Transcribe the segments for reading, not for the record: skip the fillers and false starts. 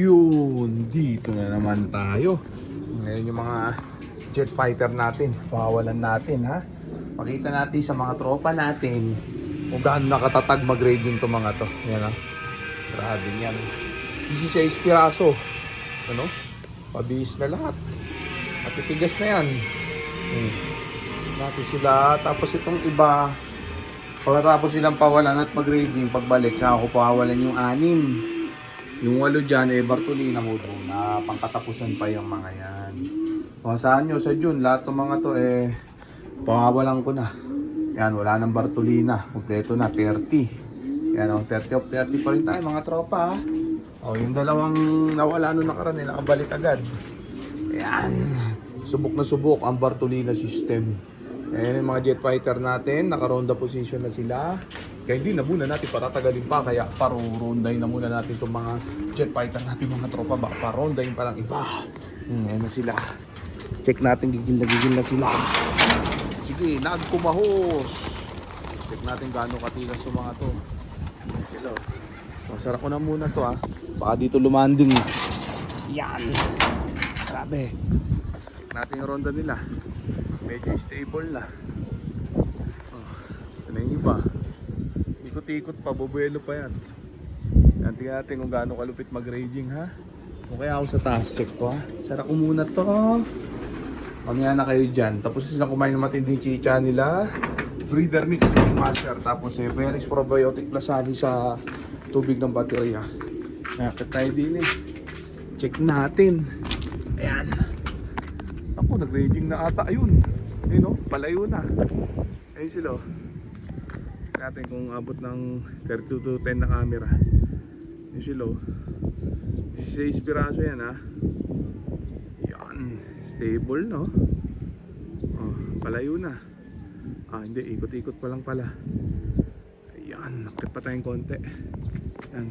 Yun, dito na naman tayo. Ngayon yung mga jet fighter natin, pawalan natin ha. Pakita natin sa mga tropa natin kung gaano nakatatag mag-raging to mga to. Yan ha. Grabe yan. 16 piraso. Ano? Pabihis na lahat. Matitigas na yan. Natin sila. Tapos itong iba, pagkatapos silang pawalan at mag-raging, pagbalik, saka ko pawalan yung 6. Yung 8 dyan, Bartolina mode na pangkatapusan pa yung mga yan. Saan nyo sa June, lahat ng mga to pawawalan ko na. Yan, wala nang Bartolina. Kompleto na, 30. Yan, 30 of 30 pa rin tayo mga tropa ha. Yung dalawang nawala nung nakaraan, nakabalik agad. Yan, subok na subok ang Bartolina system. Ayan yung mga jet fighter natin, naka-ronda position na sila. Kaya hindi na muna natin patatagalin pa, kaya parurondahin na muna natin itong mga jet fighter natin mga tropa. Baka parondahin pa lang iba. Ayan na sila. Check natin, gigil na sila. Sige, nagkumahos. Check natin gaano katigas yung mga to. Ayan sila. Masara ko na muna to ha. Baka dito lumanding. Yan. Grabe. Check natin yung ronda nila. Medyo stable na. Sana yung iba. Ikot-ikot pa, bubuelo pa yan. Yan, tingnan natin kung gaano kalupit mag-raging ha. O kaya ako sa taas, check ko ha. Sara ko muna to. Mamaya na kayo dyan. Tapos sila kumain ng matinding chicha nila. Breeder mix with master. Tapos Felix Probiotic Plus honey sa tubig ng baterya. Nakakit tayo din Check natin. Ayan. Ako, nag-raging na ata. Ayun. Ayun palayo na. Ayun sila natin kung abot ng 32 to 10 na camera. Ayun sila 16 piraso yan ha. Yan. Stable no. Palayo na. Hindi. Ikot-ikot pa lang pala. Ayan. Nakit pa tayong konti. Yan.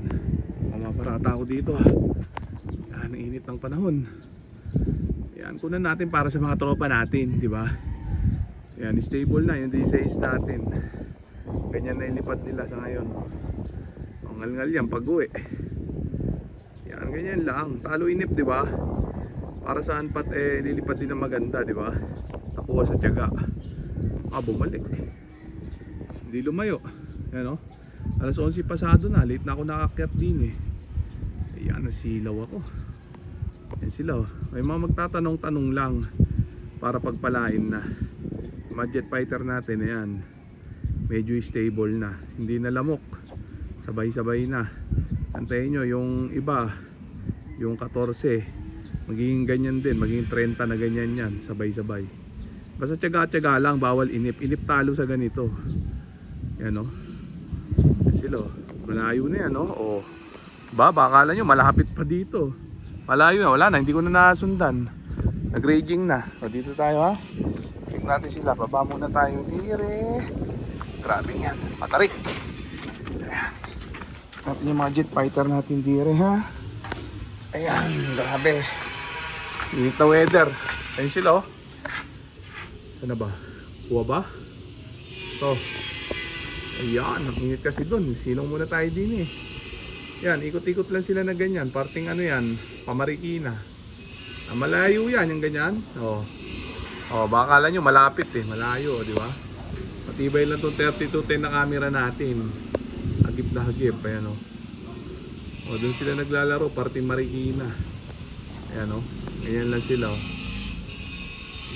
Mamaparata ako dito ha. Yan. Ang init ng panahon. Yan, kunan natin para sa mga tropa natin, di ba? Yan, stable na yung D6 natin. Ganyan na ilipad nila sa ngayon. Ngal-ngal yan pag-uwi. Yan, ganyan lang. Talo inip, di ba? Para saan pat lilipad din na maganda, di ba? Nakuha sa tiyaga. Bumalik. Hindi lumayo. Yan Alas 11 pasado na, late na ako nakakyat din Ayan, nasilaw ako. Yan sila may mga magtatanong-tanong lang para pagpalain na. Mga jet fighter natin ayan, medyo stable na, hindi na lamok, sabay-sabay na. Antayin nyo yung iba, yung 14 magiging ganyan din, magiging 30 na ganyan yan, sabay-sabay. Basta tiyaga-tiyaga lang, bawal inip talo sa ganito. Yan yan sila malayo na yan baka akala nyo malapit pa dito. Malayo na, wala na, hindi ko na nasundan. Nag-raging na. Dito tayo ha. Check natin sila. Baba muna tayo dire. Grabe yan. Matarik. Ayan. Check natin yung mga jet fighter natin dire ha. Ayan. Grabe. Init na weather. Ayun sila Ano ba? Kuha ba? Ito. Ayan. Nakinit kasi dun. Silong muna tayo din Yan, ikot-ikot lang sila na ganyan. Parting yan, Pamarikina. Malayo yan, yung ganyan. Baka kala nyo malapit malayo, di ba? Matibay lang itong 3210 na camera natin. Hagip na hagip, ayan doon sila naglalaro, parting Marikina. Ayan ganyan lang sila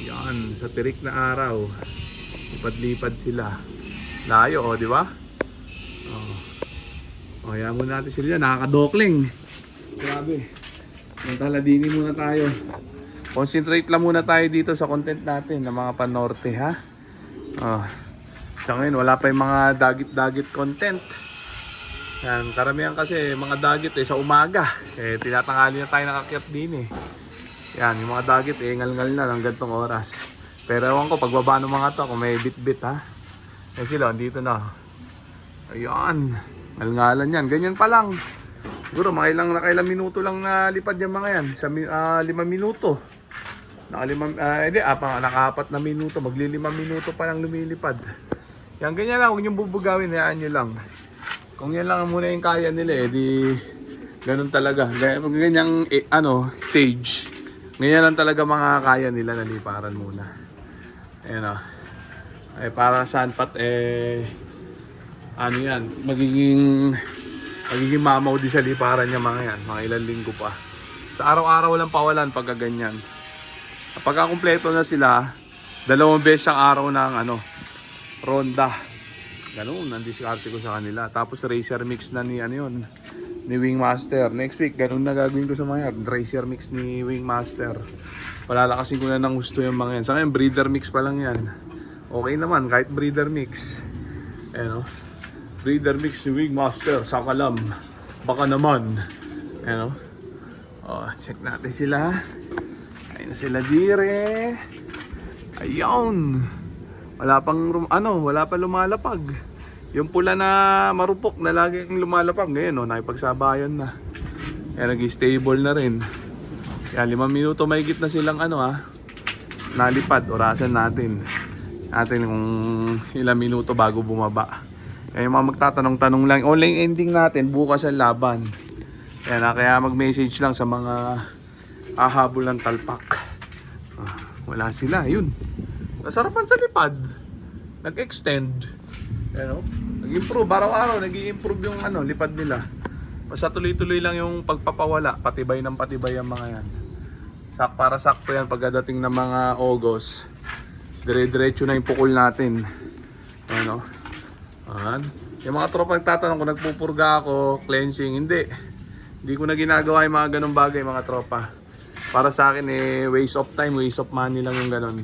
Yan, sa tirik na araw. Lipad-lipad sila. Layo, di ba? Hayaan muna natin sila dyan, nakakadokling. Grabe. Taladini muna tayo. Concentrate lang muna tayo dito sa content natin ng mga panorte ha. Sa ngayon wala pa yung mga dagit-dagit content. Yan, karamihan kasi mga dagit sa umaga. Tinatangali na tayo nakakyat din Yan, yung mga dagit ngal-ngal na lang gantong oras. Pero ewan ko pagbaba ng mga to kung may bit-bit ha. Sila, dito na. Ayan. Ngal-ngalan yan. Ganyan pa lang. Siguro mga nakailang minuto lang na lipad yung mga yan. Sa 5 minuto. Naka-4 na minuto. Magli-5 minuto pa lang lumilipad. Yan, ganyan lang. Huwag niyong bubugawin. Hayaan nyo lang. Kung yan lang muna yung kaya nila di Ganun talaga. Ganyang stage. Ganyan lang talaga mga kaya nila naliparan muna. Ayan o. Para saan pat ano yan, magiging mamaw din sa liparan niya mga yan. Mga ilang linggo pa. Sa araw-araw lang pawalan pagka ganyan. Pagka kumpleto na sila, 2 beses ang araw ng ronda. Ganun, nandiskarte ko sa kanila. Tapos racer mix na ni ni Wingmaster. Next week, ganun na gagawin ko sa mga yan. Racer mix ni Wingmaster. Palalakasin ko na ng gusto yung mga yan. Sa ngayon, breeder mix pa lang yan. Okay naman, kahit breeder mix. Breeder mix ni Wingmaster sa Kalam. Baka naman. Check natin sila. Ayun na sila dire. Ayun. Wala pa lumalapag. Yung pula na marupok na laging lumalapag ngayon, nakipagsabayan na. Kaya nag-stable na rin. Kaya 5 minuto mahigit na silang nalipad. Orasan natin kung ilang minuto bago bumaba. Kaya yung mga magtatanong-tanong lang, online ending natin bukas ang laban. Kaya mag-message lang sa mga ahabol ng talpak. Wala sila, yun. Nasarapan sa lipad. Nag-extend. Nag-improve. Araw-araw, nag-i-improve yung lipad nila. Basta tuloy-tuloy lang yung pagpapawala. Patibay ng patibay ang mga yan. Para sakto yan pagdating ng mga August. Dire-diretso na yung pukul natin. Yung mga tropa nagtatanong kung nagpupurga ako, cleansing, hindi ko na ginagawa yung mga ganong bagay mga tropa. Para sa akin waste of time, waste of money lang yung ganon.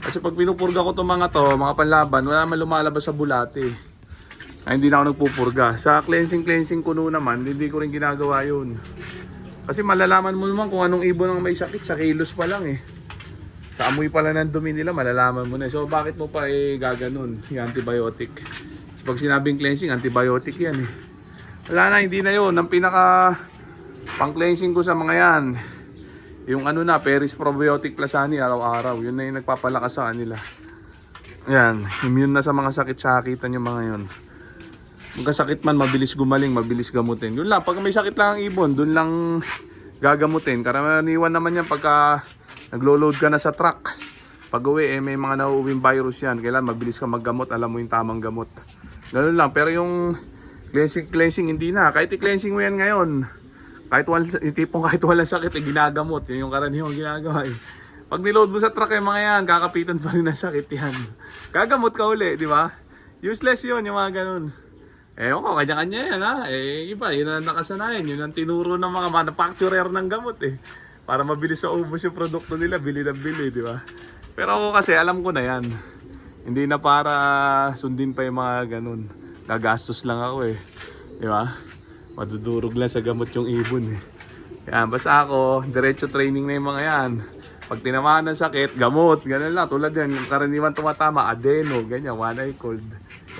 Kasi pag pinupurga ko itong mga panlaban, wala naman lumalabas sa bulate. Hindi na ako nagpupurga. Sa cleansing kuno naman, hindi ko rin ginagawa yun. Kasi malalaman mo naman kung anong ibon ang may sakit, sa kilos pa lang Sa amoy pala ng dumi nila, malalaman mo na. So bakit mo pa gaganon, yung antibiotic? Pag sinabing cleansing, antibiotic yan Wala na, hindi na yun. Ang pinaka pang-cleansing ko sa mga yan, yung Peris Probiotic Plasani araw-araw. Yun na yung nagpapalakas sa kanila. Yan, immune na sa mga sakit-sakitan yung mga yun. Magkasakit man, mabilis gumaling, mabilis gamutin. Yun lang, pag may sakit lang ang ibon, dun lang gagamutin. Karaniwan naman yan pagka naglo-load ka na sa truck. Pag uwi, may mga nauuwing virus yan. Kailan mabilis ka maggamot, alam mo yung tamang gamot. Ganun lang, pero yung cleansing hindi na. Kahit i-cleansing mo yan ngayon, kahit walang sakit, ginagamot. Yun yung karaniwang ginagawa Pag niload mo sa truck yung mga yan, kakapitan pa rin ng sakit yan. Gagamot ka uli, di ba? Useless yun, yung mga ganun. Kanya-kanya yan iba, yun ang nakasanayan. Yun ang tinuro ng mga manufacturer ng gamot Para mabilis sa ubos yung produkto nila, bili ng bili, di ba? Pero ako kasi, alam ko na yan. Hindi na para sundin pa yung mga ganun. Gagastos lang ako di ba? Madudurog lang sa gamot yung ibon Kaya basta ako, diretso training na yung mga yan. Pag tinamaan ng sakit, gamot, ganun lang. Tulad yan, yung karaniwan tumatama, adeno, ganyan, one eye cold.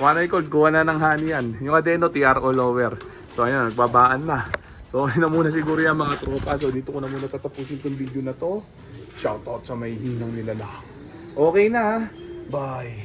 One eye cold, kuha na ng honey yan. Yung adeno, TRO lower. So ayun, nagbabaan na. So okay na muna siguro yung mga tropa. So dito ko na muna tatapusin itong video na to. Shoutout sa may hinang nila lang. Okay na, bye!